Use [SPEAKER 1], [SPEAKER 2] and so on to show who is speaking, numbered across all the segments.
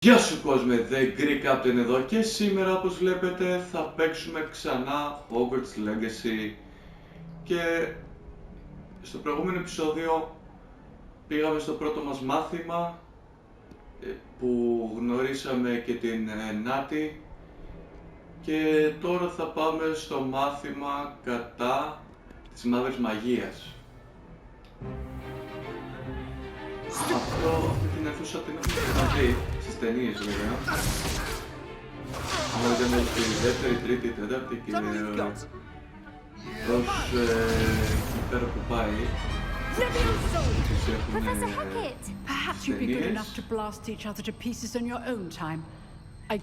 [SPEAKER 1] Γεια σου κόσμε, TheGreekCaptain εδώ και σήμερα όπως βλέπετε θα παίξουμε ξανά Hogwarts Legacy και στο προηγούμενο επεισόδιο πήγαμε στο πρώτο μας μάθημα που γνωρίσαμε και την Νάτη και τώρα θα πάμε στο μάθημα κατά της μαύρης μαγείας. Αυτή την αίθουσα την έχουμε ξαναδεί στις ταινίες βέβαια. Αλλά ήταν στη δεύτερη, τρίτη, τέταρτη και ως εκεί πέρα που πάει τις έχουν ταινίες.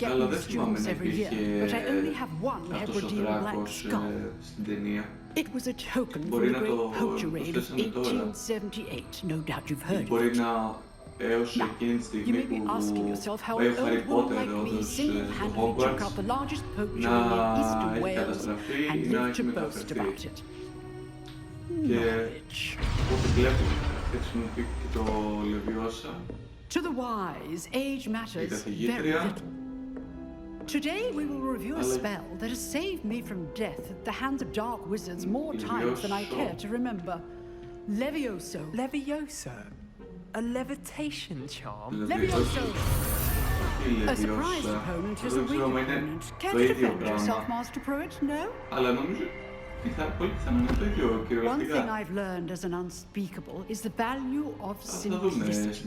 [SPEAKER 1] Αλλά δεν θυμάμαι να υπήρχε αυτός ο δράκος στην ταινία.
[SPEAKER 2] It was a token from the great poacher raid of 1878. No doubt you've heard of it. Now, you may be asking yourself how an old woman like me single-handedly took out the largest poacher in eastern Wales and lived to boast about it. Knowledge. To the wise, age matters very little. Today we will review a spell that has saved me from death at the hands of dark wizards more times than I care to remember. Levioso.
[SPEAKER 3] Levioso? A levitation charm?
[SPEAKER 2] Levioso! A surprised opponent is a weak opponent. Care to defend yourself, Master Pruitt? No? One thing I've learned as an unspeakable is the value of simplicity,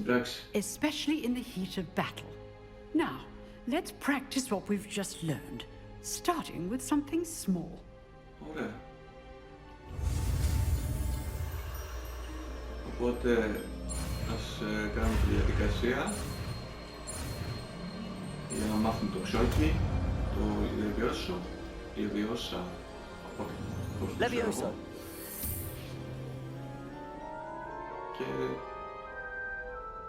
[SPEAKER 2] especially in the heat of battle. Now, let's practice what we've just learned, starting with something small.
[SPEAKER 1] Ωραία. Οπότε, ας κάνουμε τη διαδικασία για να μάθουμε το ξόρκι, το Leviosa,
[SPEAKER 3] Leviosa.
[SPEAKER 1] Και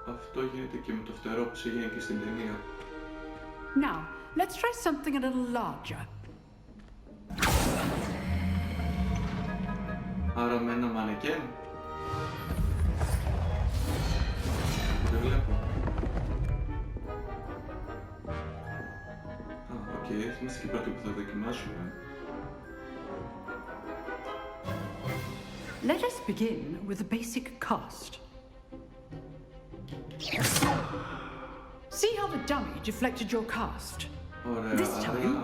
[SPEAKER 1] αυτό γίνεται και με το φτερό που έγινε και στην ταινία.
[SPEAKER 2] Now, let's try something a little larger.
[SPEAKER 1] Άρα με ένα μανεκέν. Δεν βλέπω. Οκ, είμαστε και πρώτοι που θα δοκιμάσουμε.
[SPEAKER 2] Let us begin with the basic cast. See how the dummy deflected your cast? This time,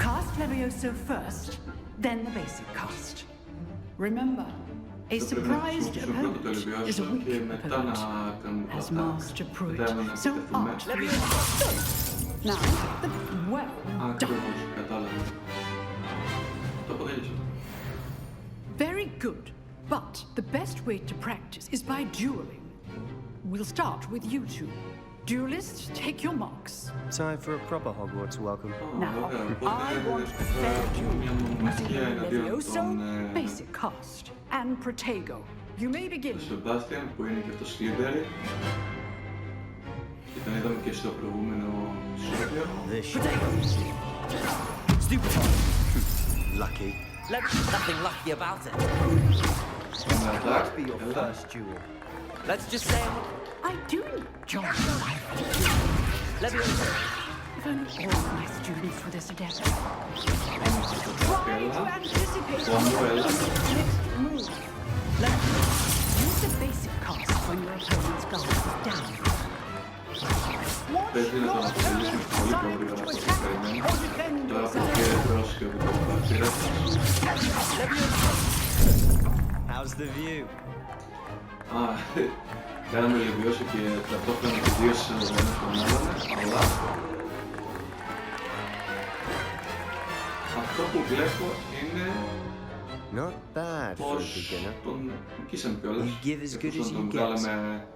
[SPEAKER 2] cast Levioso first, then the basic cast. Remember, a surprised opponent is a weak opponent, as Master Pruitt, so artfully. Now, well done. Very good, but the best way to practice is by dueling. We'll start with you two. Duelists, take your marks.
[SPEAKER 3] Time for a proper Hogwarts welcome.
[SPEAKER 2] Now, I want a fair duel using Levioso, basic cast, and Protego. You may begin.
[SPEAKER 1] Sebastian, που είναι και αυτό Slytherin. Και τον είδαμε και στο προηγούμενο επεισόδιο.
[SPEAKER 3] Stupid. Lucky. Nothing lucky about it. Let's be your first duel. Let's just say
[SPEAKER 2] I do enjoy
[SPEAKER 3] Levioso.
[SPEAKER 2] If only all my students were this adept. Try to anticipate the next move. Use the basic cast when your opponent's guard is down.
[SPEAKER 1] Πρέπει να τον αποφελήσουμε πολύ γρήγορα από όσο περιμένουμε. Τώρα που έχει δρώσει και από το παρατήρα.
[SPEAKER 3] How's the view?
[SPEAKER 1] Κάναμε Leviosa και ταυτόχρονα και δύο συνοδεμένους τον άλλον, αλλά αυτό που βλέπω είναι πως τον νικήσαμε κιόλας, εφόσον τον βγάλαμε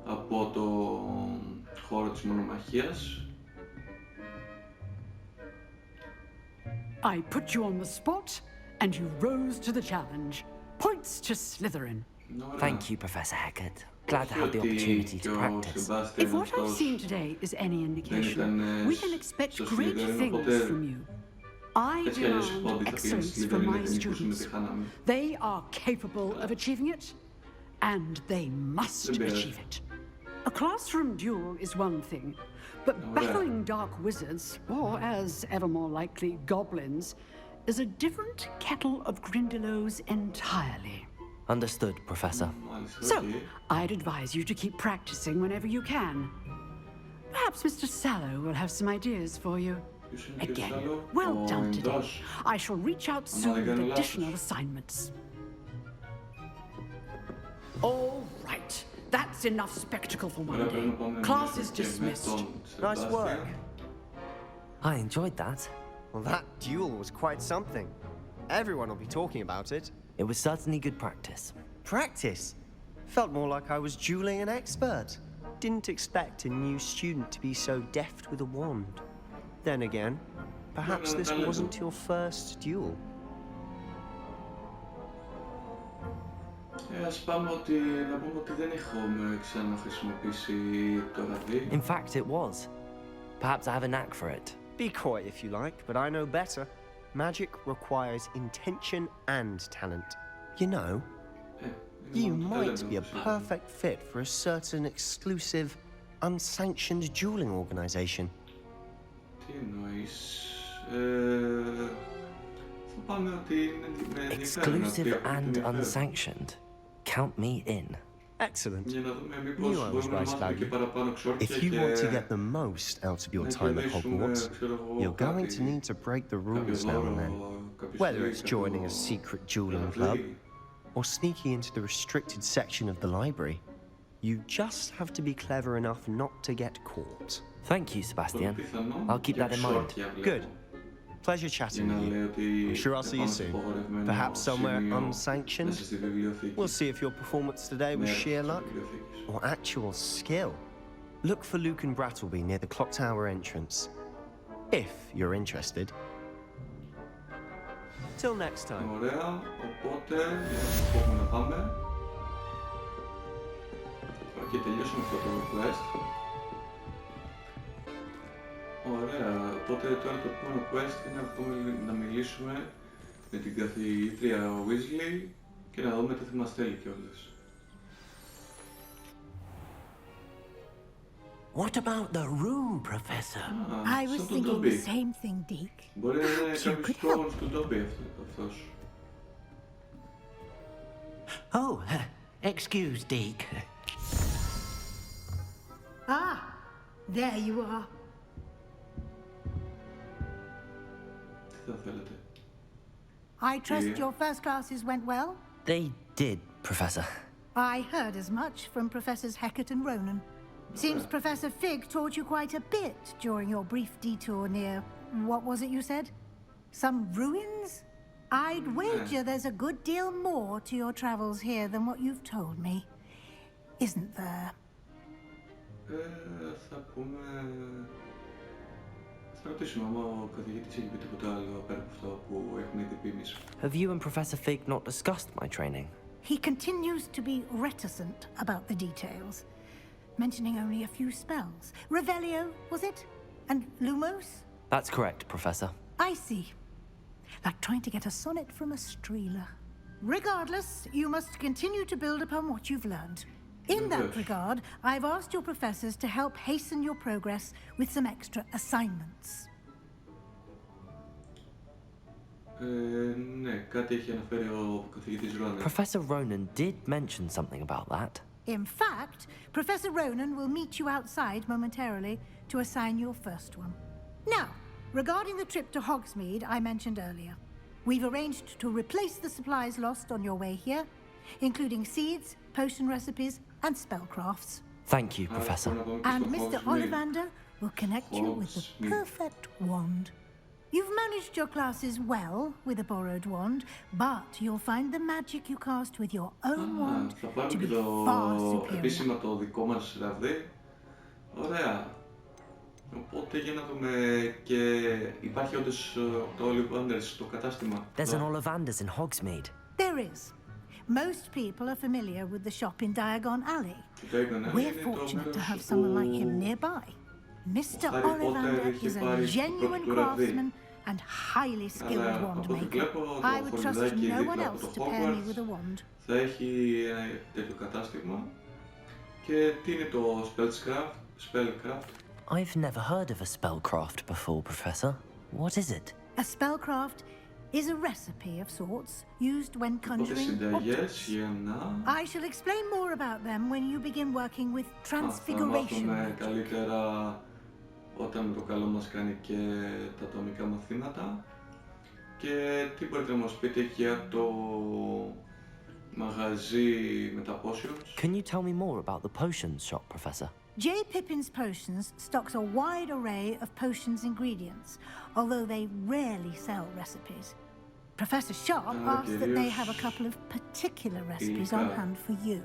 [SPEAKER 1] από το χώρο της μονομαχίας.
[SPEAKER 2] I put you on the spot and you rose to the challenge. Points to Slytherin.
[SPEAKER 3] Thank you, Professor Haggard. Glad to have the opportunity to practice.
[SPEAKER 2] If what I've seen today is any indication, we can expect great things from you. I demand excellence from my students. They are capable of achieving it, and they must achieve it. A classroom duel is one thing, But battling dark wizards, or as ever more likely, goblins, is a different kettle of grindylows entirely.
[SPEAKER 3] Understood, Professor.
[SPEAKER 2] So, I'd advise you to keep practicing whenever you can. Perhaps Mr. Sallow will have some ideas for you. Again, well done today. I shall reach out soon with additional assignments. All right. That's enough spectacle for one day. Class is dismissed.
[SPEAKER 4] Nice work.
[SPEAKER 3] I enjoyed that.
[SPEAKER 4] Well, that duel was quite something. Everyone will be talking about it.
[SPEAKER 3] It was certainly good practice.
[SPEAKER 4] Practice? Felt more like I was dueling an expert. Didn't expect a new student to be so deft with a wand. Then again, perhaps this wasn't your first duel.
[SPEAKER 1] Ας πάμε να πούμε ότι δεν έχουμε ξαναχρησιμοποιήσει το ραβδί.
[SPEAKER 3] In fact, it was. Perhaps I have a knack for it.
[SPEAKER 4] Be coy if you like, but I know better. Magic requires intention and talent. You know, you might be a perfect fit for a certain exclusive, unsanctioned dueling organization.
[SPEAKER 1] Τι εννοείς? Θα πάμε ότι είναι
[SPEAKER 3] Exclusive and unsanctioned. Count me in.
[SPEAKER 4] Excellent.
[SPEAKER 1] Για να δούμε
[SPEAKER 4] Knew
[SPEAKER 1] μήπως
[SPEAKER 4] I was
[SPEAKER 1] μπορούμε να
[SPEAKER 4] right
[SPEAKER 1] μάθουμε
[SPEAKER 4] about
[SPEAKER 1] και
[SPEAKER 4] you.
[SPEAKER 1] παραπάνω ξόρκια
[SPEAKER 4] If you want to get the most out of your time at Hogwarts, you're going to need to break the rules now and then. Whether it's joining a secret dueling club or sneaking into the restricted section of the library, you just have to be clever enough not to get caught.
[SPEAKER 3] Thank you, Sebastian. I'll keep that in mind.
[SPEAKER 4] Good. Pleasure chatting with you. I'm sure I'll see you soon. Perhaps somewhere unsanctioned. We'll see if your performance today was sheer luck or actual skill. Look for Luke and Brattleby near the clock tower entrance, if you're interested. Till next time.
[SPEAKER 1] Ωραία, οπότε μπορούμε να πάμε. Και τελειώσαμε αυτό το quest. Ωραία, οπότε τώρα το επόμενο quest είναι να μιλήσουμε με την καθηγήτρια Weasley και να δούμε τι θα μας θέλει κιόλας.
[SPEAKER 5] What about the room, Professor?
[SPEAKER 6] I was thinking the same thing, Deke.
[SPEAKER 1] Μπορεί να είναι κάποιος τρόπος του Dobby αυτός.
[SPEAKER 5] Oh, excuse, Deke.
[SPEAKER 6] Ah, there you are.
[SPEAKER 1] Τι θα θέλετε?
[SPEAKER 6] I trust your first classes went well?
[SPEAKER 3] They did, Professor.
[SPEAKER 6] I heard as much from Professors Hecat and Ronan. Seems Professor Fig taught you quite a bit during your brief detour near, what was it you said? Some ruins? I'd wager there's a good deal more to your travels here than what you've told me. Isn't there?
[SPEAKER 1] Θα πούμε... Θα ρωτήσουμε άμα ο καθηγητής έχει πει τίποτα άλλο πέρα από αυτό που έχουμε ήδη πει εμείς.
[SPEAKER 3] Have you and Professor Fig not discussed my training?
[SPEAKER 6] He continues to be reticent about the details, mentioning only a few spells. Revelio, was it? And Lumos?
[SPEAKER 3] That's correct, Professor.
[SPEAKER 6] I see. Like trying to get a sonnet from a streeler. Regardless, you must continue to build upon what you've learned. In that regard, I've asked your professors to help hasten your progress with some extra assignments.
[SPEAKER 1] Ναι, κάτι έχει αναφέρει ο καθηγητής Ronan.
[SPEAKER 3] Professor Ronan did mention something about that.
[SPEAKER 6] In fact, Professor Ronan will meet you outside momentarily to assign your first one. Now, regarding the trip to Hogsmeade I mentioned earlier, we've arranged to replace the supplies lost on your way here, including seeds, potion recipes, and spellcrafts.
[SPEAKER 3] Thank you, Professor.
[SPEAKER 6] And Mr. Ollivander will connect you with the perfect wand. You've managed your classes well with a borrowed wand, but you'll find the magic you cast with your own wand to be far superior.
[SPEAKER 1] Επίσημα το δικό μας ραβδί. Ωραία. Οπότε για να δούμε και υπάρχει όντως το Ollivanders στο κατάστημα.
[SPEAKER 3] There's an Ollivanders in Hogsmeade.
[SPEAKER 6] There is. Most people are familiar with the shop in Diagon Alley. We're fortunate to have someone like him nearby. Mr. Ollivander is a genuine craftsman and highly skilled wand maker. I would trust no one else to pair me with a wand.
[SPEAKER 1] Θα έχει τέτοιο κατάστημα. Και τι είναι το spellcraft?
[SPEAKER 5] I've never heard of a spellcraft before, Professor. What is it?
[SPEAKER 6] A spellcraft is a recipe of sorts used when conjuring objects. I shall explain more about them when you begin working with transfiguration.
[SPEAKER 1] Θα μάθουμε καλύτερα όταν το καλό μας κάνει και τα ατομικά μαθήματα. Και τι μπορείτε να μας πείτε για το μαγαζί με τα potions?
[SPEAKER 5] Can you tell me more about the potions shop, Professor?
[SPEAKER 6] J. Pippin's Potions stocks a wide array of potions ingredients, although they rarely sell recipes. Professor Sharp asks that they have a couple of particular recipes on hand for you.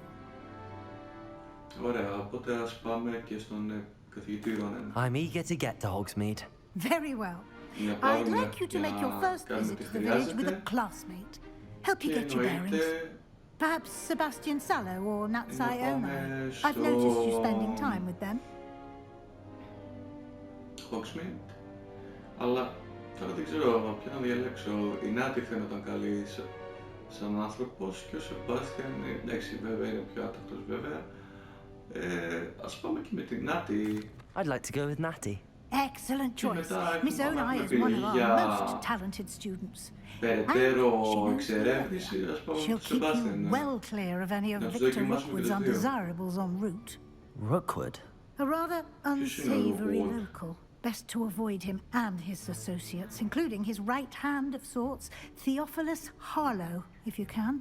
[SPEAKER 1] Ωραία, οπότε ας πάμε και στον καθηγητή Ρόνεν.
[SPEAKER 5] I'm eager to get to Hogsmeade.
[SPEAKER 6] Very well. I'd like you to make your first visit to the village with a classmate. Help you get your bearings. Perhaps Sebastian Sallow or Natsai Ono. I've noticed you spending time with them.
[SPEAKER 1] Hogsmeade. Αλλά τώρα δεν ξέρω ποιο να διαλέξω. Η Νάτι φαίνονταν καλή σαν άνθρωπος και ο Σεμπάστιαν, εντάξει βέβαια είναι πιο άτακτος βέβαια. Ας πάμε και με την Νάτι.
[SPEAKER 5] I'd like to go with Natty.
[SPEAKER 6] Excellent choice. Miss Onai is one of our most talented students.
[SPEAKER 1] Περαιτέρω εξερεύνηση, ας πάμε με τον Σεμπάστιαν.
[SPEAKER 6] Well clear of any of Victor Rookwood's undesirables en route.
[SPEAKER 5] Rookwood?
[SPEAKER 6] A rather unsavory local. Best to avoid him and his associates, including his right hand of sorts, Theophilus Harlow, if you can.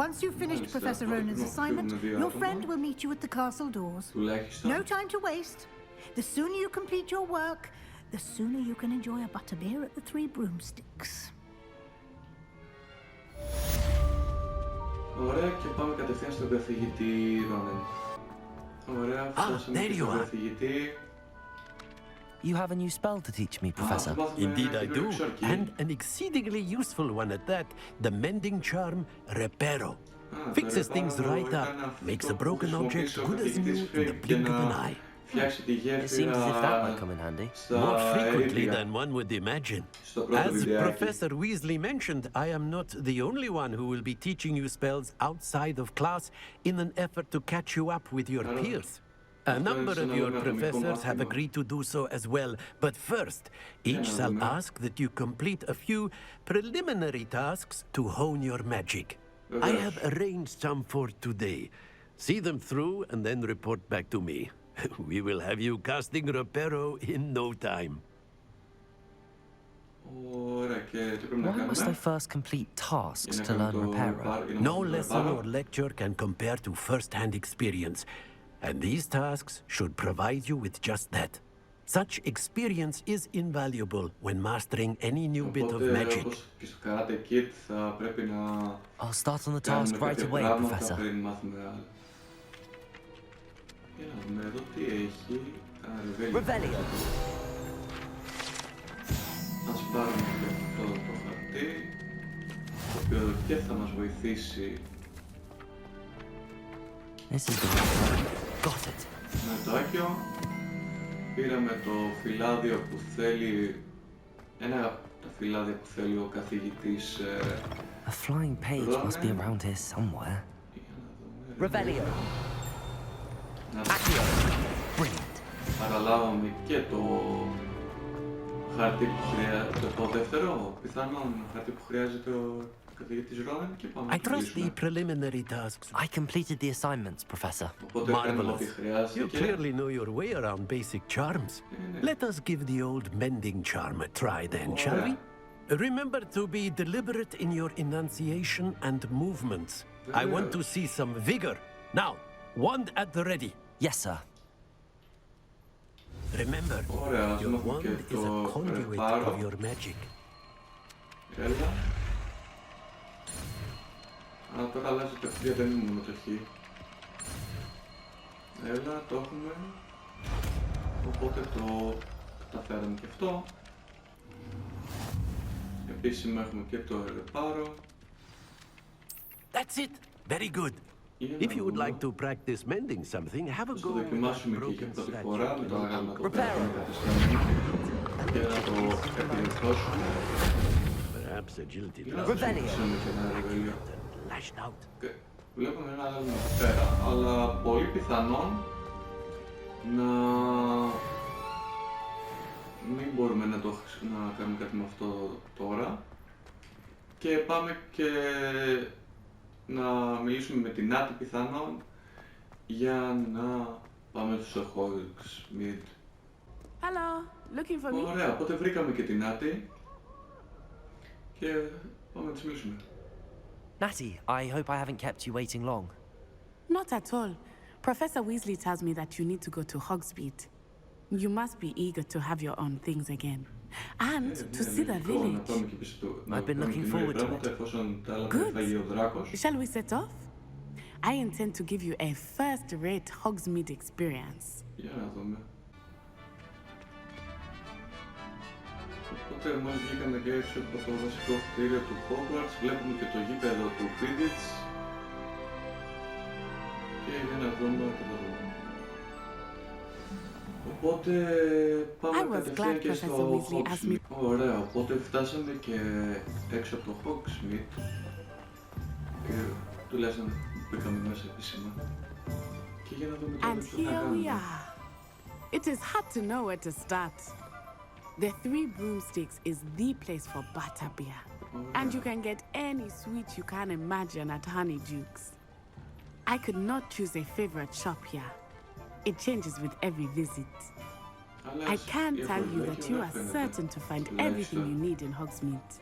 [SPEAKER 6] Once you've finished Professor Ronan's assignment, your friend will meet you at the castle doors. No time to waste. The sooner you complete your work, the sooner you can enjoy a butterbeer at the Three Broomsticks.
[SPEAKER 1] Ωραία, και πάμε κατευθείαν στον καθηγητή Ρόνεν. Ωραία, φτάσαμε στον καθηγητή.
[SPEAKER 5] You have a new spell to teach me, Professor.
[SPEAKER 7] Indeed I do, and an exceedingly useful one at that, the mending charm Reparo. Fixes things right up, makes a broken object good as new in the blink of an eye.
[SPEAKER 5] It seems as if that might come in handy.
[SPEAKER 7] More frequently than one would imagine. As Professor Weasley mentioned, I am not the only one who will be teaching you spells outside of class in an effort to catch you up with your peers. A number of your professors have agreed to do so as well, but first, each shall ask that you complete a few preliminary tasks to hone your magic. I have arranged some for today. See them through and then report back to me. We will have you casting Reparo in no time.
[SPEAKER 5] Why must I first complete tasks to learn Reparo?
[SPEAKER 7] No lesson or lecture can compare to first-hand experience. And these tasks should provide you with just that. Such experience is invaluable when mastering any new bit of magic.
[SPEAKER 5] I'll start on the task right away, Professor. Revelio.
[SPEAKER 1] Ας πάρουμε και αυτό το χαρτί, το οποίο και θα μας βοηθήσει.
[SPEAKER 5] This is the one. Got it.
[SPEAKER 1] Μετάκιο. Πήραμε το φυλάδιο που θέλει, ένα από τα φυλάδια που θέλει ο καθηγητής
[SPEAKER 5] A flying page must be around here somewhere. Revelio. Accio. Brilliant.
[SPEAKER 1] Παραλάβαμε και το χαρτί που χρειάζεται, το δεύτερο πιθανόν χαρτί που χρειάζεται ο καθηγητής Ρόνεν και πάμε να
[SPEAKER 7] I trust the preliminary tasks.
[SPEAKER 5] I completed the assignments, Professor.
[SPEAKER 7] Marvelous. You clearly know your way around basic charms. Let us give the old mending charm a try then, shall we? Remember to be deliberate in your enunciation and movements. I want to see some vigor. Now, wand at the ready.
[SPEAKER 5] Yes, sir.
[SPEAKER 7] Remember, your wand is a conduit of your magic.
[SPEAKER 1] Έλα. Α, τώρα αλλάζει το ευθεία, δεν είναι μονοτοχή. Έλα, το έχουμε. Οπότε το καταφέραμε και αυτό. Επίσημα έχουμε και το ρεπάρο.
[SPEAKER 7] That's it. Very good. If you would like to practice mending something, have a go at that broken statue.
[SPEAKER 1] Και να το επιδιορθώσουμε.
[SPEAKER 7] Perhaps agility. Lashed out.
[SPEAKER 1] Βλέπουμε ένα άλλο εδώ πέρα, αλλά πολύ πιθανόν να μην μπορούμε να κάνουμε κάτι με αυτό τώρα. Και πάμε και να μιλήσουμε με την Άτη πιθανόν για να πάμε στο Hogsmeade.
[SPEAKER 8] Hello, looking for me?
[SPEAKER 1] Ωραία, οπότε βρήκαμε και την Άτη και πάμε να της μιλήσουμε.
[SPEAKER 5] Natty, I hope I haven't kept you waiting long.
[SPEAKER 8] Not at all. Professor Weasley tells me that you need to go to Hogsmeade. You must be eager to have your own things again. And to see the village.
[SPEAKER 5] I've been looking forward to it.
[SPEAKER 8] Good. Shall we set off? I intend to give you a first-rate Hogsmeade experience.
[SPEAKER 1] Για να δούμε. Οπότε μόλις βγήκαμε και έξω από το βασικό κτίριο του Hogwarts, βλέπουμε και το γήπεδο του Quidditch. Και για να δούμε και το δούμε. Οπότε πάμε κατευθείαν και στο Hogsmeade. Ωραία, οπότε φτάσαμε και έξω από το Hogsmeade. Και τουλάχιστον μπήκαμε μέσα επίσημα. Και για να δούμε το τι θα κάνουμε.
[SPEAKER 8] It is hard to know where to start. The Three Broomsticks is the place for butterbeer. And you can get any sweet you can imagine at Honeyduke's. I could not choose a favorite shop here. It changes with every visit. I can tell you that you are certain to find everything you need in Hogsmeade.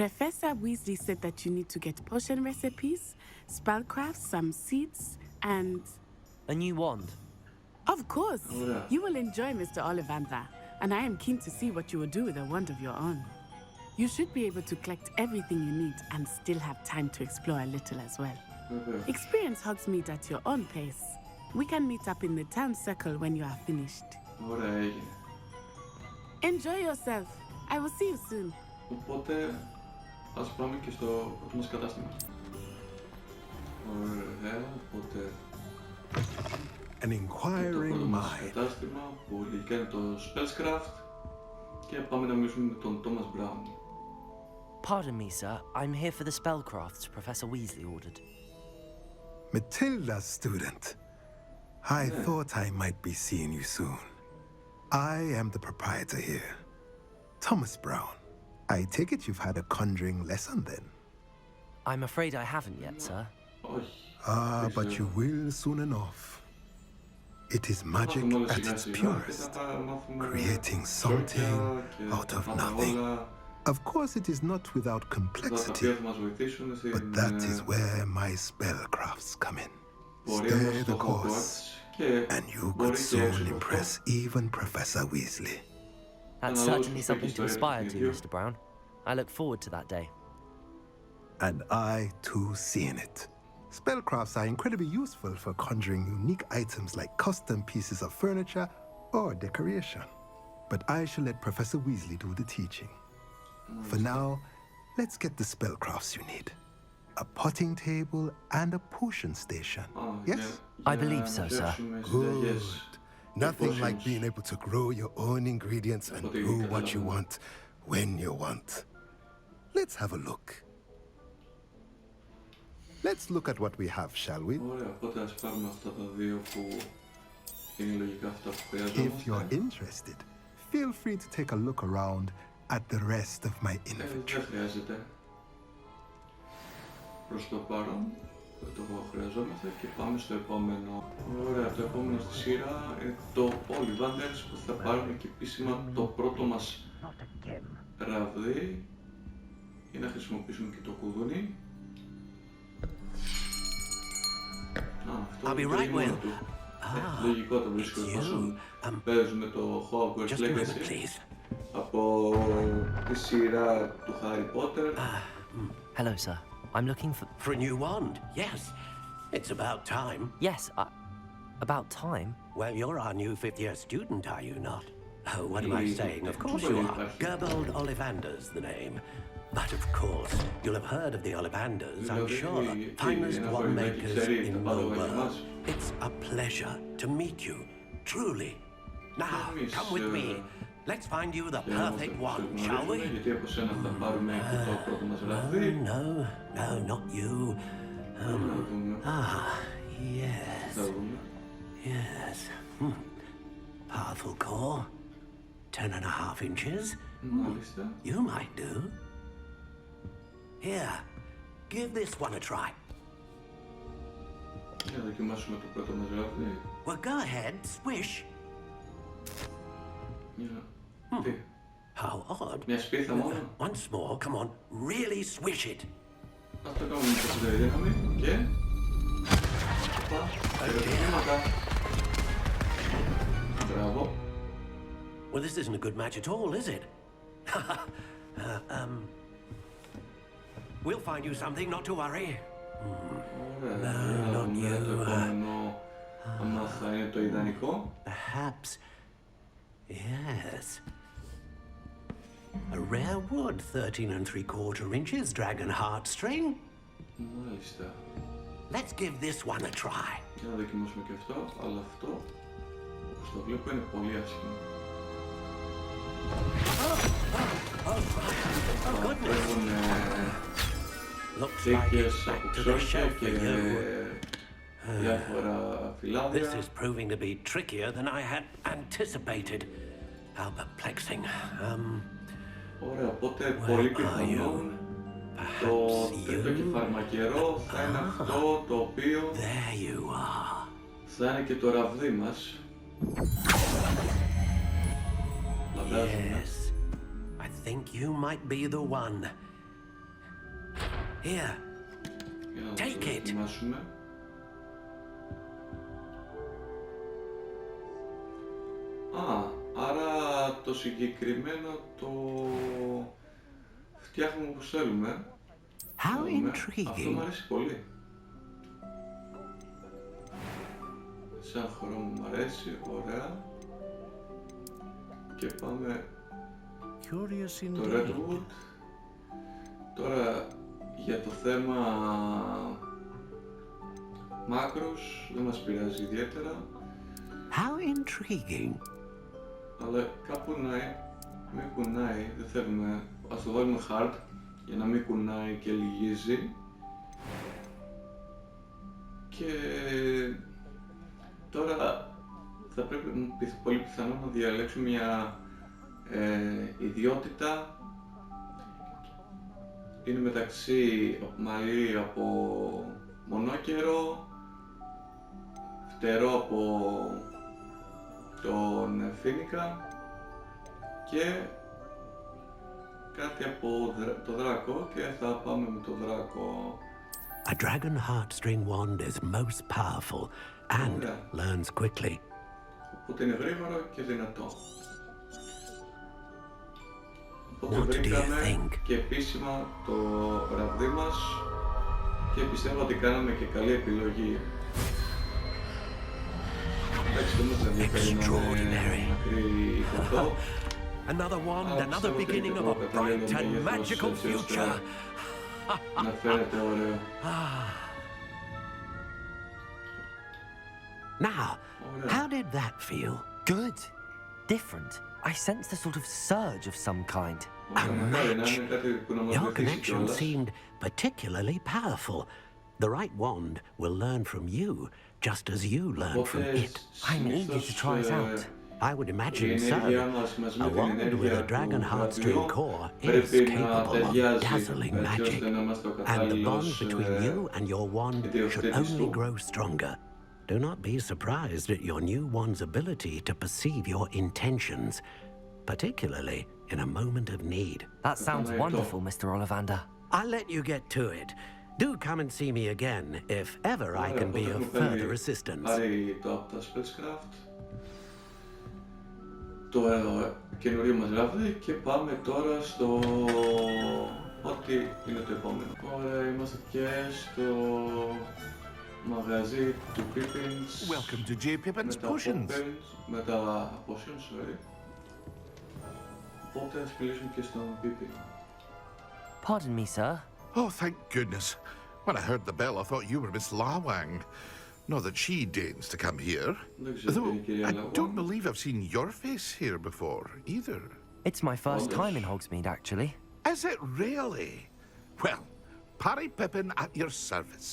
[SPEAKER 8] Professor Weasley said that you need to get potion recipes, spellcrafts, some seeds, and...
[SPEAKER 5] A new wand?
[SPEAKER 8] Of course! You will enjoy Mr. Ollivander, and I am keen to see what you will do with a wand of your own. You should be able to collect everything you need and still have time to explore a little as well. Experience Hogsmeade at your own pace. We can meet up in the town circle when you are finished. Enjoy yourself. I will see you soon.
[SPEAKER 1] Οπότε ας πάμε και στο πρώτο μας κατάστημα. Ωραία, οπότε
[SPEAKER 9] An inquiring mind.
[SPEAKER 1] Κατάστημα που λογικά είναι το Spellcraft και πάμε να μιλήσουμε με τον Thomas Brown.
[SPEAKER 5] Pardon me, sir. I'm here for the spellcrafts Professor Weasley ordered.
[SPEAKER 9] Matilda's student. I thought I might be seeing you soon. I am the proprietor here, Thomas Brown. I take it you've had a conjuring lesson then?
[SPEAKER 5] I'm afraid I haven't yet, sir.
[SPEAKER 9] But you will soon enough. It is magic at its purest, creating something out of nothing. Of course, it is not without complexity, but that is where my spellcrafts come in. Stay the course, and you could soon impress even Professor Weasley.
[SPEAKER 5] That's certainly something to aspire to, Mr. Brown. I look forward to that day.
[SPEAKER 9] And I, too, seeing it. Spellcrafts are incredibly useful for conjuring unique items like custom pieces of furniture or decoration. But I shall let Professor Weasley do the teaching. For now, let's get the spellcrafts you need. A potting table and a potion station. Yes?
[SPEAKER 5] I believe so, sir.
[SPEAKER 9] Good. Nothing like being able to grow your own ingredients and do what you want when you want. Let's have a look. Let's look at what we have, shall we? If you're interested, feel free to take a look around at the rest of my inventory.
[SPEAKER 1] Προς το παρόν δεν το χρειαζόμαστε και πάμε στο επόμενο. Ωραία, το επόμενο στη σειρά είναι το Ollivanders που θα πάρουμε και επίσημα το πρώτο μας ραβδί για να χρησιμοποιήσουμε και το κουδούνι. Αυτό είναι το ήμονο του. Λογικό το βρίσκω εφόσον παίζουμε το Hogwarts Legacy από τη σειρά του Harry Potter.
[SPEAKER 5] Hello, sir. I'm looking
[SPEAKER 10] for a new wand. Yes, it's about time.
[SPEAKER 5] Yes, about time?
[SPEAKER 10] Well, you're our new fifth-year student, are you not? Oh, what am I saying? Of course you are. Gerbold Ollivander's the name. But of course, you'll have heard of the Ollivanders, I'm sure. Finest wand-makers in the world. It's a pleasure to meet you, truly. Now, come with me. Let's find you the perfect one, shall we?
[SPEAKER 1] No,
[SPEAKER 10] not you. Yes. Yes. Powerful core. 10.5 inches. You might do. Here, give this one a try.
[SPEAKER 1] Για να δοκιμάσουμε το πρώτο μας ραβδί.
[SPEAKER 10] Well, go ahead, swish.
[SPEAKER 1] Τι.
[SPEAKER 10] How odd.
[SPEAKER 1] Μια σπίθα μόνο.
[SPEAKER 10] Once more, come on, really swish it.
[SPEAKER 1] Ας το κάνουμε με περισσότερη δύναμη και... Μπράβο.
[SPEAKER 10] Well, this isn't a good match at all, is it? We'll find you something, not to worry.
[SPEAKER 1] No, not you. Αν θα είναι το ιδανικό.
[SPEAKER 10] Perhaps. Yes. A rare wood, 13 3/4 inches, dragon heartstring.
[SPEAKER 1] Μάλιστα.
[SPEAKER 10] Let's give this one a try.
[SPEAKER 1] Για να δοκιμάσουμε και αυτό, αλλά αυτό, όπως το βλέπω, είναι πολύ άσχημο. Έχουν τίκες από ξόρια και διάφορα φυλάδια.
[SPEAKER 10] This is proving to be trickier than I had anticipated. How perplexing.
[SPEAKER 1] Ωραία, οπότε πολύ πιθανόν το τρίτο και φαρμακερό θα είναι αυτό το οποίο θα είναι και το ραβδί μας.
[SPEAKER 10] Yes, I think you might be the one. Here, take it.
[SPEAKER 1] Άρα το συγκεκριμένο το φτιάχνουμε όπως θέλουμε.
[SPEAKER 10] How intriguing.
[SPEAKER 1] Αυτό μου αρέσει πολύ. Σαν χρώμα μου αρέσει, ωραία. Και πάμε το Redwood. Τώρα για το θέμα μάκρος δεν μας πειράζει ιδιαίτερα.
[SPEAKER 10] How intriguing.
[SPEAKER 1] Αλλά κάπου να μην κουνάει, δεν θέλουμε, ας το βάλουμε hard για να μην κουνάει και λυγίζει. Και τώρα θα πρέπει πολύ πιθανό να διαλέξουμε μια ιδιότητα. Είναι μεταξύ μαλλί από μονόκερο, φτερό από τον φοίνικα και κάτι από το δράκο και θα πάμε με το δράκο.
[SPEAKER 10] A dragon heartstring wand is most powerful and learns quickly.
[SPEAKER 1] Οπότε είναι γρήγορο και δυνατό. Οπότε
[SPEAKER 10] What do you
[SPEAKER 1] βρήκαμε
[SPEAKER 10] think?
[SPEAKER 1] και επίσημα το ραβδί μας και πιστεύω ότι κάναμε και καλή επιλογή.
[SPEAKER 10] Extraordinary. Another wand, another beginning of a bright and magical future.
[SPEAKER 1] Να φαίνεται ωραίο.
[SPEAKER 10] Now, how did that feel?
[SPEAKER 5] Good. Different. I sensed a sort of surge of some kind.
[SPEAKER 10] A match. Your connection seemed particularly powerful. The right wand will learn from you, just as you learn from it.
[SPEAKER 5] I'm eager to try it out.
[SPEAKER 10] I would imagine so. A wand with a dragon heartstring core is capable of dazzling magic, and the bond between you and your wand should only grow stronger. Do not be surprised at your new wand's ability to perceive your intentions, particularly in a moment of need.
[SPEAKER 5] That sounds wonderful, Mr. Ollivander.
[SPEAKER 10] I'll let you get to it. Do come and see me again if ever I can be of further assistance.
[SPEAKER 1] Το καινούριο μας ραβδί και πάμε τώρα στο ό,τι είναι το επόμενο. Ωραία, είμαστε και στο μαγαζί του Pippins.
[SPEAKER 11] Welcome to J. Pippin's Potions.
[SPEAKER 1] Με τα potions, sorry. Οπότε ας μιλήσουμε και στον Pippin.
[SPEAKER 5] Pardon me, sir.
[SPEAKER 11] Oh, thank goodness. When I heard the bell, I thought you were Miss Lawang. Not that she deigns to come here. Though I don't believe I've seen your face here before, either.
[SPEAKER 5] It's my first time in Hogsmeade, actually.
[SPEAKER 11] Is it really? Well, Parry Pippin at your service.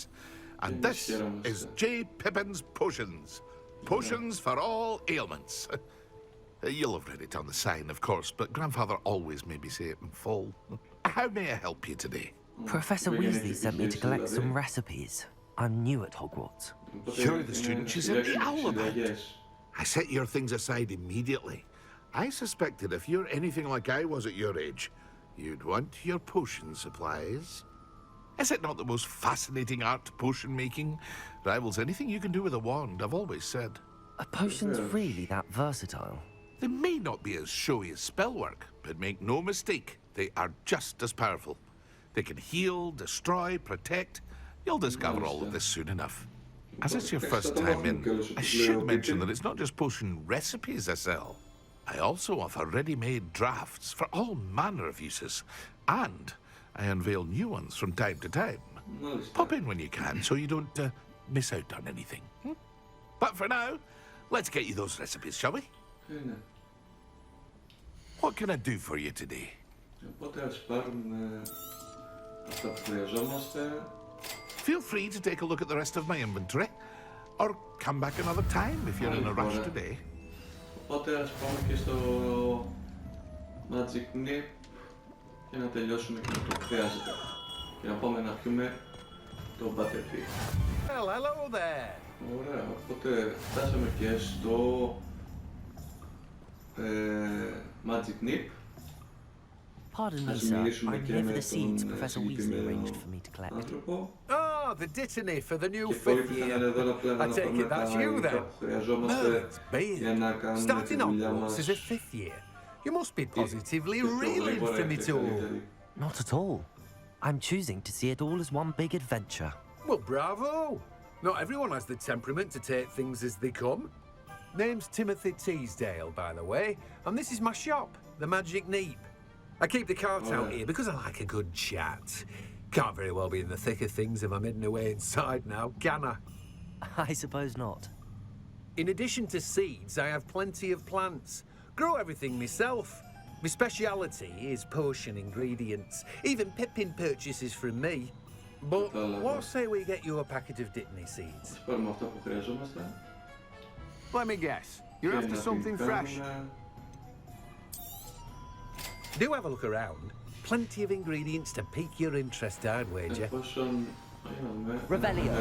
[SPEAKER 11] And this is J. Pippin's Potions. Potions for all ailments. You'll have read it on the sign, of course, but Grandfather always made me say it in full. How may I help you today?
[SPEAKER 5] Professor Weasley sent me to collect some recipes. I'm new at Hogwarts.
[SPEAKER 11] You're the student she sent me all about. I set your things aside immediately. I suspected if you're anything like I was at your age, you'd want your potion supplies. Is it not the most fascinating art, potion making? Rivals anything you can do with a wand, I've always said.
[SPEAKER 5] Are potions really that versatile?
[SPEAKER 11] They may not be as showy as spellwork, but make no mistake, they are just as powerful. They can heal, destroy, protect. You'll discover all of this soon enough. As it's your first time in, I should mention that it's not just potion recipes I sell. I also offer ready-made drafts for all manner of uses, and I unveil new ones from time to time. Pop in when you can so you don't miss out on anything. But for now, let's get you those recipes, shall we? What can I do for you today? Feel free to take a look at the rest of my inventory, or come back another time if you're in a rush today.
[SPEAKER 1] Οπότε ας πάμε και στο Magic Nip για να τελειώσουμε και με το χρειάζεται. Και να πάμε να πιούμε το Butterfield.
[SPEAKER 3] Well, hello there.
[SPEAKER 1] Ωραία, οπότε φτάσαμε και στο Magic Nip.
[SPEAKER 5] Pardon me, sir. I'm here for the seeds Professor Weasley arranged for me to collect.
[SPEAKER 3] Oh, the dittany for the new fifth year. I take it that's you then. Merlin's beard. Starting Hogwarts as a fifth year. You must be positively reeling from it all.
[SPEAKER 5] Not at all. I'm choosing to see it all as one big adventure.
[SPEAKER 3] Well, bravo. Not everyone has the temperament to take things as they come. Name's Timothy Teasdale, by the way, and this is my shop, the Magic Neep. I keep the cart out here because I like a good chat. Can't very well be in the thick of things if I'm hidden away inside now, can I?
[SPEAKER 5] I suppose not.
[SPEAKER 3] In addition to seeds, I have plenty of plants. Grow everything myself. My speciality is potion ingredients. Even Pippin purchases from me. But what say we get you a packet of dittany seeds? Let me guess. You're after something fresh. Do have a look around. Plenty of ingredients to pique your interest, I'd wager.
[SPEAKER 5] Revelio.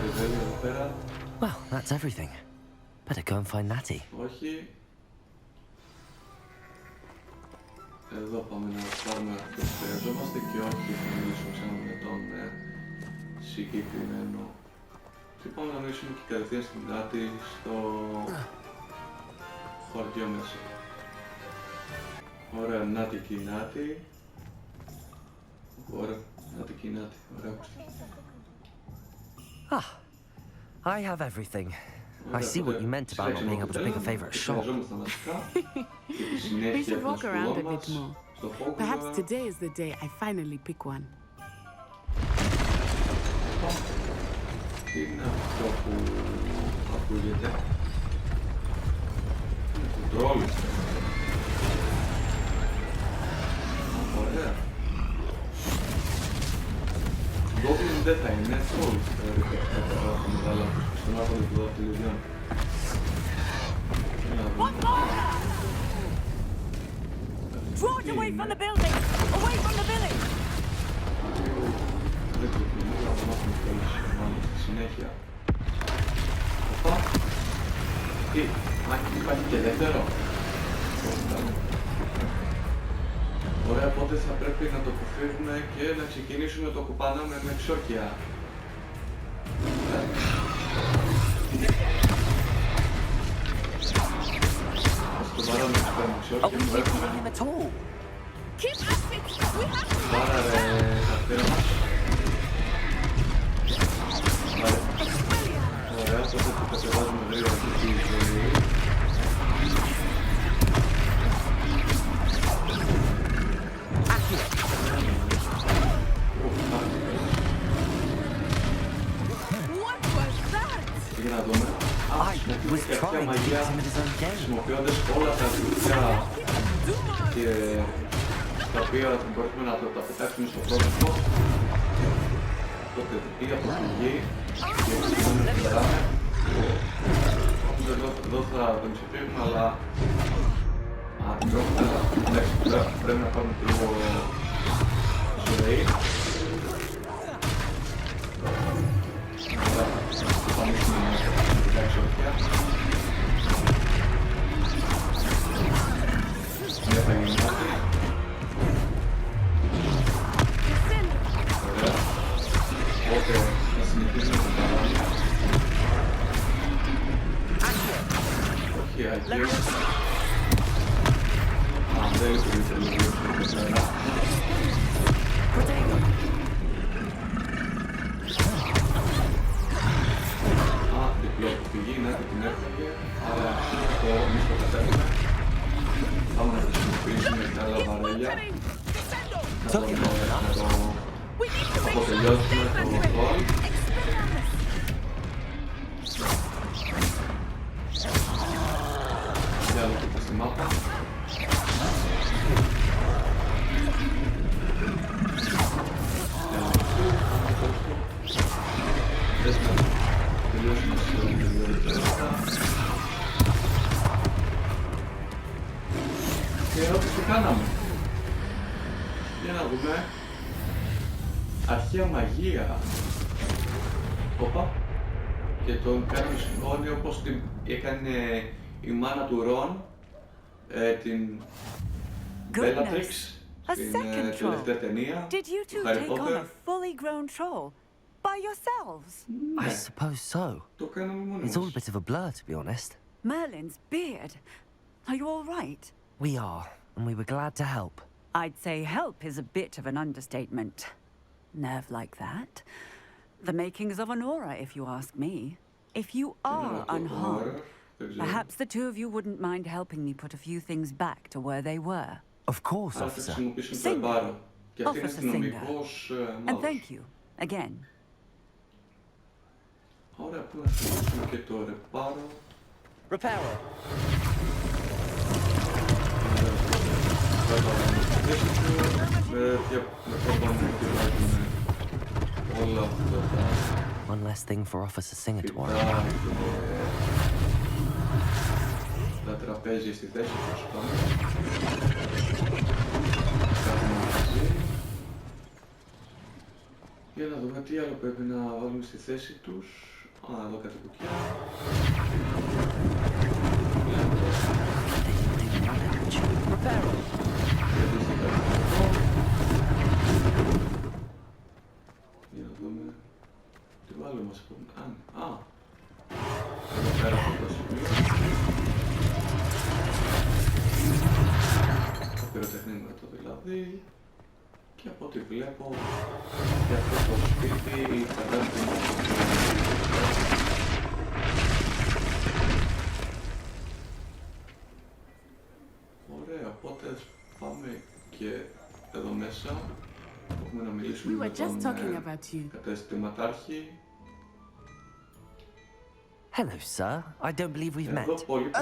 [SPEAKER 5] Well, that's everything. Better go and find Natty.
[SPEAKER 1] Εδώ πάμε να πάρουμε αυτό που χρειαζόμαστε και όχι να μιλήσουμε ξανά με τον συγκεκριμένο. Και πάμε να μιλήσουμε και κατευθείαν στην Natty στο χωριό μέσα. Ωραία, Natty και η Natty. Ωραία, Natty και η Natty. Ωραία, ακουστική.
[SPEAKER 5] Ah, I have everything. I see what you meant about not being able to pick a favorite shop.
[SPEAKER 8] We should walk around a bit more. Perhaps today is the day I finally pick one.
[SPEAKER 1] Τι είναι αυτό που ακούγεται? Είναι κουντρόλι. Ωραία. Goblin δεν θα είναι, όλοι θα μεγάλα στον άπολο του δαχτυλιδιών.
[SPEAKER 2] Draw it away from the building! Away from the village!
[SPEAKER 1] Δεν ξεκινούμε, θα μάθουμε κιόλας μάλλον στη συνέχεια. Οπα! Τι, υπάρχει και δεύτερο. Ωραία, οπότε θα πρέπει να το αποφύγουμε και να ξεκινήσουμε το κουπάναμε με ξόκια. Ας το βαράμε με ξόκια, μου έρχομαι. Πάρα ρε, χαρτέρα μας. Ωραία, τότε το κατεβάζουμε γρήγορα και τη ζωή. Χρησιμοποιώντας όλα τα γλυκά και τα οποία μπορούμε να τα πετάξουμε στο πρόσωπο, τότε η αποφυγή Εδώ θα τον ξεφύγουμε, αλλά... την τρώμε, αλλά... Εντάξει, πρέπει να πάρουμε και λίγο ζωή. Πάμε στην 16 όρθια. Μια θα γίνει κάτι. Ωραία. Οπότε θα συνεχίσουμε το παράδειγμα. Όχι, Άγιος. Δεν λειτουργεί το λίγο στο πέρα. Διπλό που πηγεί, να την έφυγε. Αλλά εμείς το κατέβουμε. Πάμε να χρησιμοποιήσουμε τα άλλα βαρέλια. Να το αποτελειώσουμε το ρόλ. Για άλλο και στη μάπα. Τελειώσουμε στο τελειότητα. Και όπως το κάναμε. Για να δούμε. Αρχαία μαγεία. Όπα. Και τον κάνουμε συγχώνει όπως την έκανε η μάνα του Ρον, την Bellatrix, στην τελευταία ταινία του Harry Potter.
[SPEAKER 2] By yourselves?
[SPEAKER 5] I suppose so. It's all a bit of a blur, to be honest.
[SPEAKER 2] Merlin's beard. Are you all right?
[SPEAKER 5] We are, and we were glad to help.
[SPEAKER 2] I'd say help is a bit of an understatement. Nerve like that. The makings of an aura, if you ask me. If you are unharmed, perhaps the two of you wouldn't mind helping me put a few things back to where they were.
[SPEAKER 5] Of course, officer.
[SPEAKER 2] Singer. Officer Singer. And thank you, again.
[SPEAKER 1] Ωραία, που να χρησιμοποιήσουμε και το ρεπάρο.
[SPEAKER 5] Reparo.
[SPEAKER 1] Όλα αυτά τα...
[SPEAKER 5] One less thing for Officer Singer to worry about.
[SPEAKER 1] Τα τραπέζια στη θέση τους πάμε. Κάνουμε μαζί. Για να δούμε τι άλλο πρέπει να βάλουμε στη θέση τους. Εδώ κάτι κουκιά. Για να δούμε τι άλλο μας πούμε. Εδώ πέρα από το σημείο. Το πυροτεχνήματα δηλαδή. Και από ό,τι βλέπω για αυτό το σπίτι η κατάσταση. Ωραία, οπότε πάμε και εδώ μέσα. Έχουμε να μιλήσουμε με τον καταστηματάρχη.
[SPEAKER 5] Hello, sir. I don't believe we've met.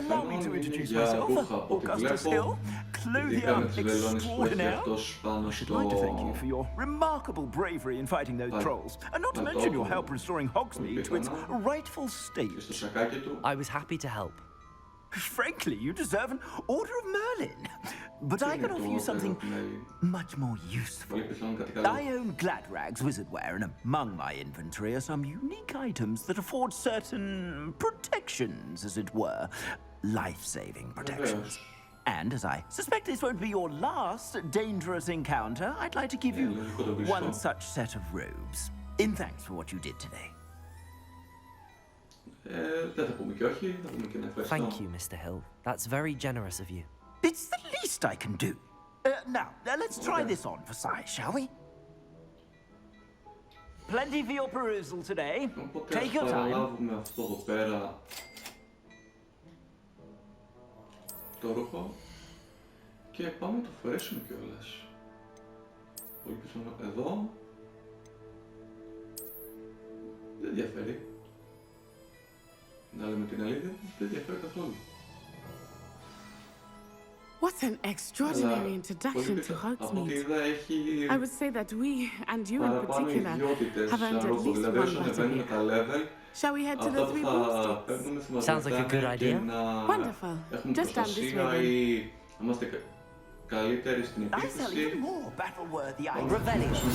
[SPEAKER 12] Allow me to introduce myself. Augustus Hill, clothier extraordinaire. I should like to thank you for your remarkable bravery in fighting those trolls, and not to mention your help restoring Hogsmeade to its rightful state.
[SPEAKER 5] I was happy to help.
[SPEAKER 12] Frankly, you deserve an Order of Merlin. But I can offer you something much more useful. I own Gladrag's wizardwear, and among my inventory are some unique items that afford certain protections, as it were. Life-saving protections. And as I suspect this won't be your last dangerous encounter, I'd like to give you one such set of robes, in thanks for what you did today.
[SPEAKER 1] Δεν θα πούμε και όχι, θα πούμε και να ευχαριστώ.
[SPEAKER 5] Thank you, Mr. Hill. That's very generous of you.
[SPEAKER 12] It's the least I can do. Now, let's try this on for size, shall we? Plenty for your perusal today. Take your time.
[SPEAKER 1] Παραλάβουμε αυτό εδώ πέρα το ρούχο και πάμε να το φορέσουμε κιόλας. Πολύ πιθανό εδώ. Δεν διαφέρει. Να λέμε την αλήθεια, δεν διαφέρει καθόλου.
[SPEAKER 8] What What an extraordinary introduction to Hogsmeade. I would say that we, and you in particular, have earned at least one butterbeer. Shall we head to the three broomsticks?
[SPEAKER 5] Sounds like a good idea.
[SPEAKER 8] Wonderful. Just down this way then.
[SPEAKER 1] Καλύτερη στην επίθεση. Έχουμε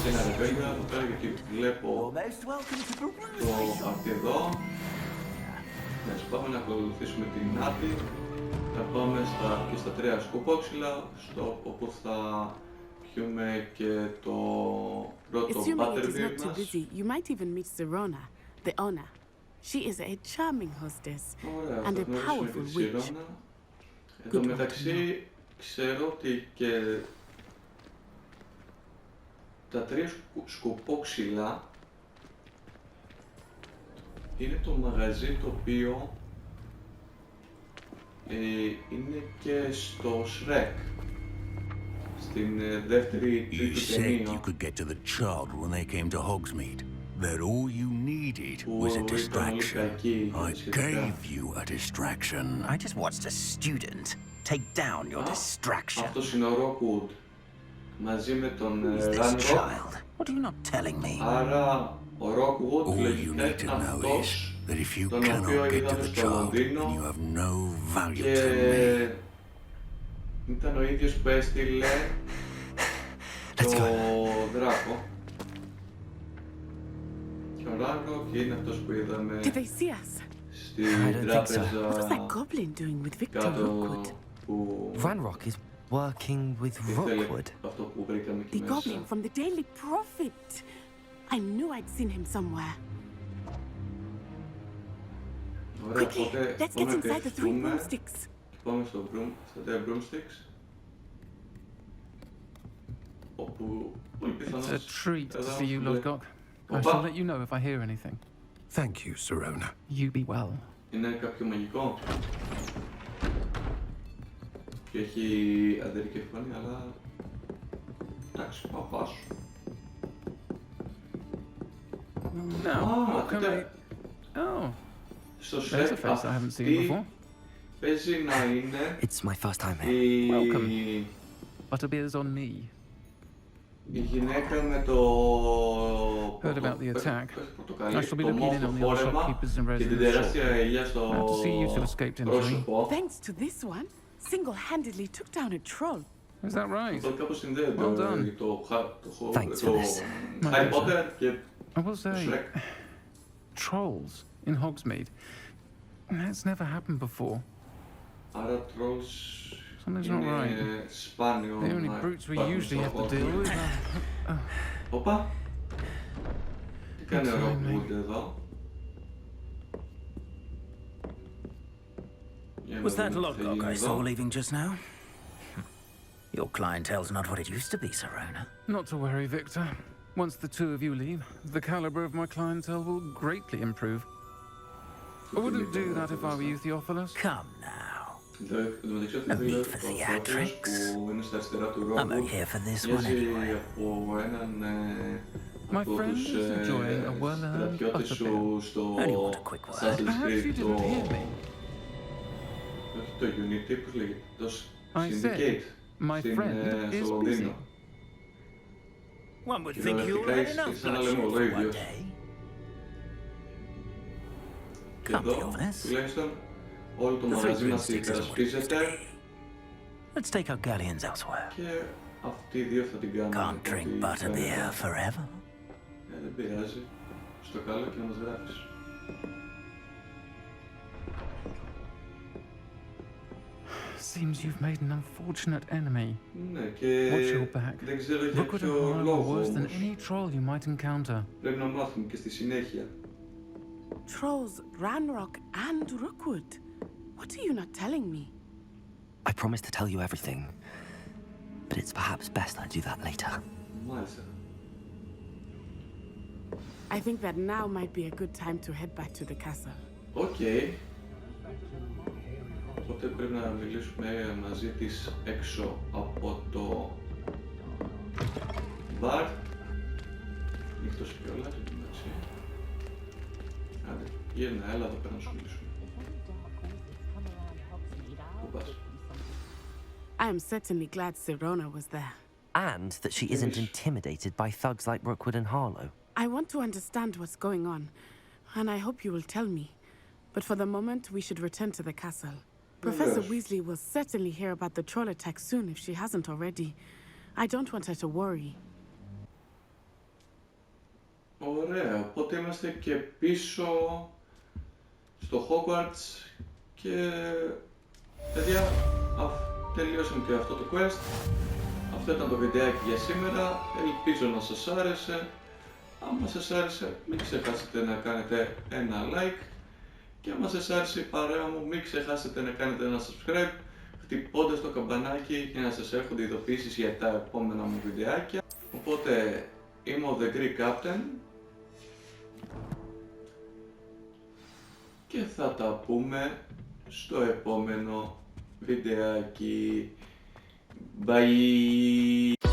[SPEAKER 1] σε ένα ρεβέλιο εδώ πέρα, γιατί βλέπω το χαρτί εδώ. Πάμε να ακολουθήσουμε την άπη. Θα πάμε και στα 3 σκουπόξυλα, όπου θα πιούμε και το πρώτο butterbeer μας.
[SPEAKER 8] You might even meet Sirona, the owner. She is a charming hostess and a powerful witch.
[SPEAKER 1] Εν τω μεταξύ, ξέρω ότι και τα 3 σκουπόξυλα είναι το μαγαζί το οποίο είναι και στο Shrek, στην δεύτερη τρίτη ταινία.
[SPEAKER 13] You could get to the child when they came to Hogsmeade. That all you needed was a distraction. I gave you a distraction.
[SPEAKER 12] I just watched a student take down your distraction.
[SPEAKER 1] Αυτός είναι ο Rockwood μαζί με τον Ranrock.
[SPEAKER 12] What are you not telling me?
[SPEAKER 1] Άρα ο Rockwood λογικά είναι αυτός τον οποίο είδαμε στο Λονδίνο και ήταν ο ίδιος που έστειλε το δράκο. Και ο Ranrock είναι αυτός που είδαμε στην τράπεζα κάτω που
[SPEAKER 5] Ranrock is working with Rookwood.
[SPEAKER 1] αυτό που βρήκαμε εκεί
[SPEAKER 8] The goblin from the Daily Prophet. I knew I'd seen him somewhere.
[SPEAKER 1] Quickly,
[SPEAKER 8] let's get inside the 3 broomsticks.
[SPEAKER 1] Πάμε στα 3 broomsticks. Όπου πολύ πιθανώς...
[SPEAKER 14] It's a treat to see you, Lord Gok. I shall let you know if I hear anything.
[SPEAKER 9] Thank you, Sirona.
[SPEAKER 14] You be well.
[SPEAKER 1] Είναι κάποιο μαγικό. Και έχει αντερική φωνή, αλλά... εντάξει, παπάς.
[SPEAKER 14] Now, what can I... Oh, there's a face I haven't seen before.
[SPEAKER 1] Παίζει να είναι...
[SPEAKER 5] It's my first time here.
[SPEAKER 14] Welcome. Butterbeer's on me.
[SPEAKER 1] Η γυναίκα με το...
[SPEAKER 14] Heard about the attack. I shall be
[SPEAKER 1] το
[SPEAKER 14] looking in on the other shopkeepers and
[SPEAKER 1] και την
[SPEAKER 14] residents.
[SPEAKER 1] τεράστια ελιά στο
[SPEAKER 14] Glad to see you two escaped in
[SPEAKER 1] πρόσωπο.
[SPEAKER 8] Thanks to this one, single-handedly took down a troll.
[SPEAKER 14] Is that right?
[SPEAKER 1] Αυτό κάπως συνδέεται
[SPEAKER 14] Well done.
[SPEAKER 1] το
[SPEAKER 5] Thanks for this.
[SPEAKER 1] Harry Potter και
[SPEAKER 14] I will
[SPEAKER 1] το
[SPEAKER 14] say,
[SPEAKER 1] Shrek.
[SPEAKER 14] trolls in Hogsmeade. That's never happened before.
[SPEAKER 1] Άρα trolls
[SPEAKER 14] Something's not right.
[SPEAKER 1] είναι σπάνιο
[SPEAKER 14] The only brutes we usually have to deal with are...
[SPEAKER 1] Οπα! Τι κάνει ο Rockwood εδώ?
[SPEAKER 12] Was that Lodgok I saw leaving just now? Your clientele's not what it used to be, Sirona.
[SPEAKER 14] Not to worry, Victor. Once the two of you leave, the caliber of my clientele will greatly improve. I wouldn't do that if I were you, Theophilus.
[SPEAKER 12] Come now. No need for theatrics. I'm not here for this one anyway.
[SPEAKER 14] My friend is enjoying a well-earned butterbeer.
[SPEAKER 12] Only want a quick word.
[SPEAKER 14] Perhaps you didn't hear me.
[SPEAKER 1] Το Unity, πώς λέγεται, το
[SPEAKER 14] I said, my friend is busy.
[SPEAKER 12] One would think you had enough bloodshed for one day. Come, Theophilus.
[SPEAKER 1] Τουλάχιστον όλο το μαγαζί μας υπερασπίζεται.
[SPEAKER 12] Let's take our galleons elsewhere.
[SPEAKER 1] Και αυτοί οι δύο θα την κάνουν.
[SPEAKER 12] Can't drink butterbeer forever.
[SPEAKER 1] Δεν πειράζει. Στο καλό και να μας γράφεις.
[SPEAKER 14] Seems you've made an unfortunate enemy.
[SPEAKER 1] Ναι, και
[SPEAKER 14] Watch your back.
[SPEAKER 1] δεν ξέρω για
[SPEAKER 14] Rookwood and
[SPEAKER 1] ποιο
[SPEAKER 14] Harlow are
[SPEAKER 1] λόγο
[SPEAKER 14] worse than
[SPEAKER 1] όμως.
[SPEAKER 14] any troll you might encounter.
[SPEAKER 1] Πρέπει να μάθουμε και στη συνέχεια.
[SPEAKER 8] Trolls, Ranrock and Rookwood. What are you not telling me?
[SPEAKER 5] I promise to tell you everything, but it's perhaps best I do that later.
[SPEAKER 1] Μάλιστα.
[SPEAKER 8] I think that now might be a good time to head back to the castle.
[SPEAKER 1] Οκ. Οπότε πρέπει να μιλήσουμε μαζί της έξω από το μπαρ. Νύχτωσε κιόλας, εντάξει. Άντε, γύρνα, έλα εδώ πέρα να σου μιλήσουμε. Πού πας?
[SPEAKER 8] I am certainly glad Sirona was there.
[SPEAKER 5] And that she isn't intimidated by thugs like Rookwood and Harlow.
[SPEAKER 8] I want to understand what's going on, and I hope you will tell me. But for the moment, we should return to the castle. Professor Weasley will certainly hear about the troll attack soon if she hasn't already. I don't want her to worry.
[SPEAKER 1] Ωραία, οπότε είμαστε και πίσω στο Hogwarts και παιδιά, τελειώσαμε και αυτό το quest. Αυτό ήταν το βιντεάκι για σήμερα, ελπίζω να σας άρεσε. Αν σας άρεσε, μην ξεχάσετε να κάνετε ένα like και αν σας άρεσε η παρέα μου, μην ξεχάσετε να κάνετε ένα subscribe χτυπώντας το καμπανάκι για να σας έρχονται ειδοποιήσεις για τα επόμενα μου βιντεάκια. Οπότε είμαι ο TheGreekCaptain και θα τα πούμε στο επόμενο βιντεάκι. Bye!